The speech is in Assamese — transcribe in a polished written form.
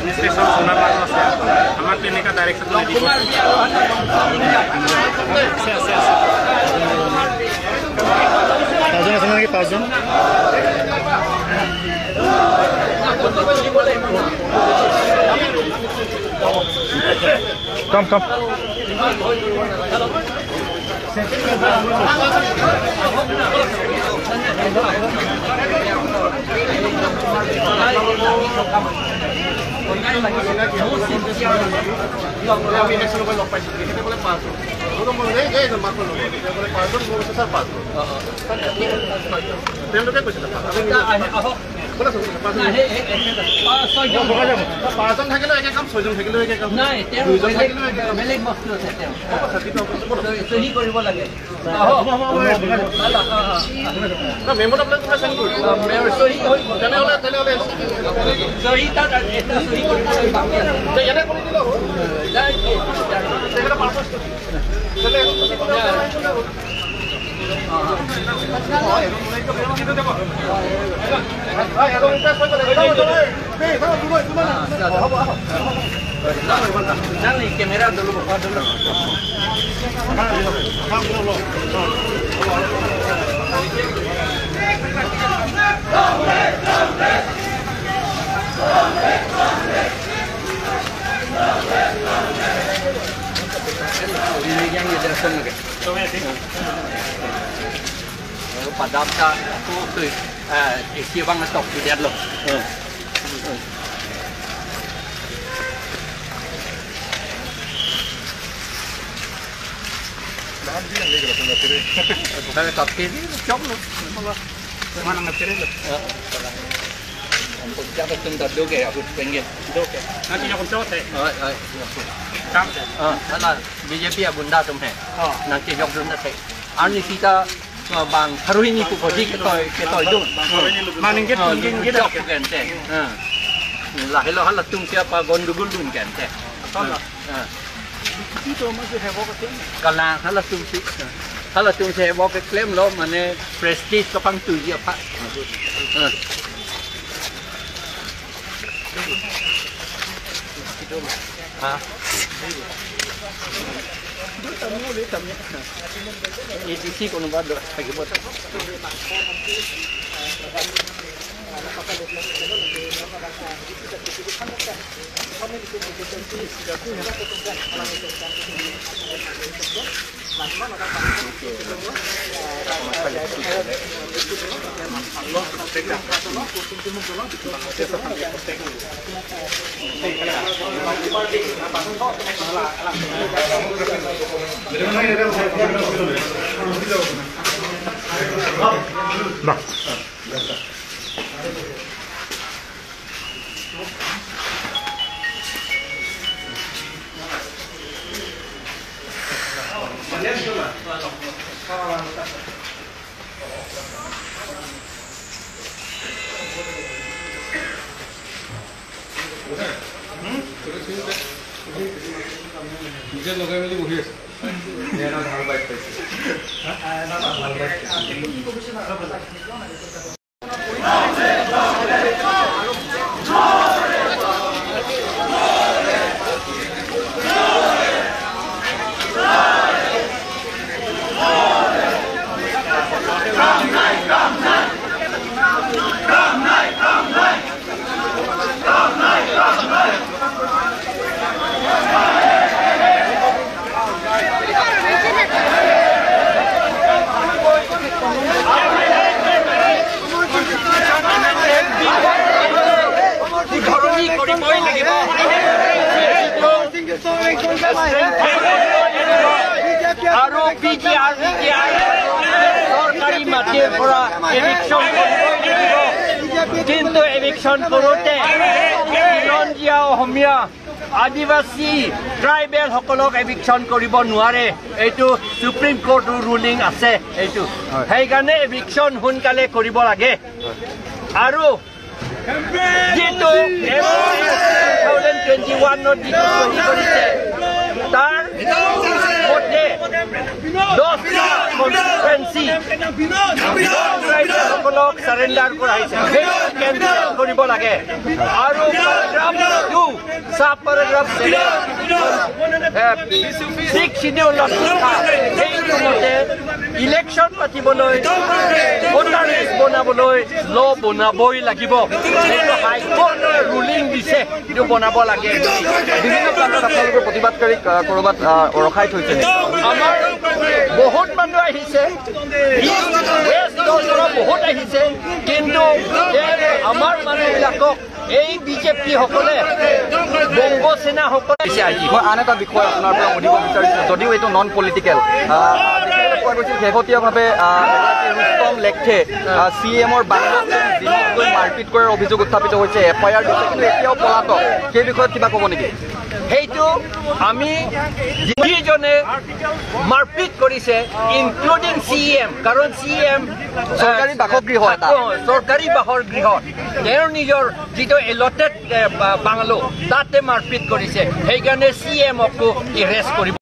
এডমিনিষ্ট্ৰেশ্যন সোণাৰ মানুহ আছে আমাক তেনেকুৱা ডাইৰেকশ্যন দিব আছে পাঁচজন আছে নেকি পাঁচজন কম কম পাঁচজন থাকিলেও একে কাম ছয়জন থাকিলেও একে কাম নাই দুইজন থাকিলেও একে কাম বেলেগ বস্তু আছে সহি কৰিব লাগে মেমত আপোনাক তোমাৰ চেণ্ড কৰি তেনেহ'লে সহি তাত এটা সহি কৰিব ইয়াতে কৰি দিলেও তেখেতে পাঁচশ कैमरा दो padamta tu isi bang stop tu dia lo Saya tak kiri, jom lo. Mana nak kiri lo? Untuk jaga tunda doge, aku pengen doge. nanti nak coba teh kam teh Alah, BJP bunda tu meh. Nanti jog tunda teh. Ani kita bang hari ini pun pergi kita itu. maning kita Jog kan teh. Lah hello halah tung siapa gondugul dun kan teh. itu masih heboh ke Kalau halah tung si. Kalau tung saya bawa ke klaim lo mana prestige kapang tu dia pak. Ini sih kono bado lagi buat. Nah. নিজে লগাই মেলি বহি আছে ভাল বাইক পাইছে আৰু পিজিআৰ চৰকাৰী মাটিৰ পৰা এভিকশ্যন কৰিবই লাগিব কিন্তু এভিকশ্যন কৰোঁতে খিলঞ্জীয়া অসমীয়া আদিবাসী ট্ৰাইবেল সকলক এভিকশ্যন কৰিব নোৱাৰে এইটো সুপ্ৰিম কোৰ্টৰ ৰুলিং আছে এইটো সেইকাৰণে এভিকশ্যন সোনকালে কৰিব লাগে আৰু যিটো 2021 ত যিটো সহি কৰিছে তাৰ মতে সকলক সাৰেণ্ডাৰ কৰাইছে কেঞ্চেল কৰিব লাগে আৰু পেৰাগ্ৰাফ 6 শিডিউলত সেইটো মতে ইলেকশ্যন পাতিবলৈ ভোটাৰ লিষ্ট বনাবলৈ ল বনাবই লাগিব সেইটো হাইকোৰ্টৰ ৰুলিং দিছে সেইটো বনাব লাগে বিভিন্ন প্ৰান্তত আপোনালোকৰ প্ৰতিবাদকাৰীক ক'ৰবাত ৰখাই থৈছে আমাৰ বহুত মানুহ আহিছে বহুত আহিছে কিন্তু আমাৰ মানুহবিলাকক এই বিজেপি সকলে বংগ সেনাসকলে আজি মই আন এটা বিষয় আপোনাৰ পৰা সুধিব বিচাৰিছোঁ যদিও এইটো নন পলিটিকেল কোৱা গৈছিল শেহতীয়াভাৱে ৰুস্তম লেখে CM-ৰ বাংলাত দিনত গৈ মাৰপিট কৰাৰ অভিযোগ উত্থাপিত হৈছে FIR দিছে কিন্তু এতিয়াও পলাতক সেই বিষয়ত কিবা ক'ব নেকি সেইটো আমি যিজনে মাৰপিট কৰিছে ইনক্লুডিং CM কাৰণ CM চৰকাৰী বাসগৃহ এটা চৰকাৰী বাসগৃহত তেওঁৰ নিজৰ যিটো এলটেড বাংলো তাতে মাৰপিট কৰিছে সেইকাৰণে CM-কো এৰেষ্ট কৰিব